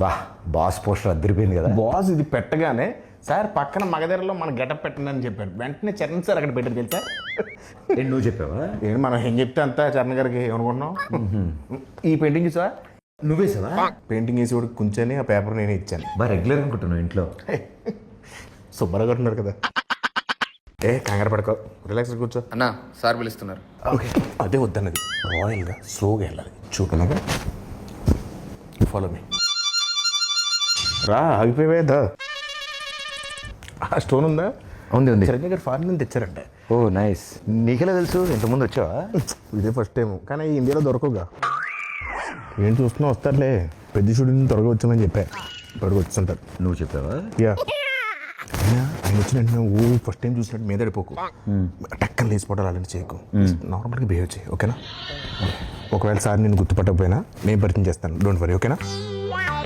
వా boss poster అదిరిపోయింది కదా. బాస్ ఇది పెట్టగానే సార్ పక్కన మగధరలో మన గెటప్ పెట్టండి అని చెప్పాడు. వెంటనే చరణ్ సార్ అక్కడ పెట్టారు తెలుసా. ఏంటి నువ్వు చెప్పావా? ఏంటి మనం ఏం చెప్తే అంతా చరణ్ గారికి ఏమనుకుంటున్నాం. ఈ పెయింటింగ్ చూసా, నువ్వేసావా? పెయింటింగ్ వేసి కూడా కూర్చొని ఆ పేపర్ నేనే ఇచ్చాను. బాగా రెగ్యులర్ అనుకుంటున్నావు ఇంట్లో. శుభ్రంగా కొట్టున్నారు కదా. ఏ కంగారు పడుకో, రిలాక్స్ కూర్చో. అన్నా సార్ పిలుస్తున్నారు. ఓకే అదే వద్దన్నది, రాయల్గా స్లోగా వెళ్ళాలి. చూడలాగా ఫాలో మీ. రా ఆగిపోయేదా. ఆ స్టోన్ ఉందా? ఉంది ఉంది. చిరంజీవి గారు ఫారెన్ నుంచి తెచ్చారంట. ఓ నైస్. నీకెలా తెలుసు? ఇంతకుముందు వచ్చావా? ఇదే ఫస్ట్ టైం, కానీ ఇండియాలో దొరకవుగా. ఏం చూస్తున్నా వస్తారులే, పెద్ద షూటింగ్ త్వరగా వచ్చామని చెప్పా. త్వరగా వచ్చుంటారు. నువ్వు చెప్పావా? యా ఆయన వచ్చిన వెంటనే ఓ ఫస్ట్ టైం చూసినట్టు మీద పడిపోకు, టక్కన లేచిపోవడాలు అలాంటి చేయకు. నార్మల్గా బిహేవ్ చేయి, ఓకేనా? ఒకవేళ సార్ నేను గుర్తుపట్టకపోయినా నేను పరిచయం చేస్తాను, డోంట్ వరీ, ఓకేనా?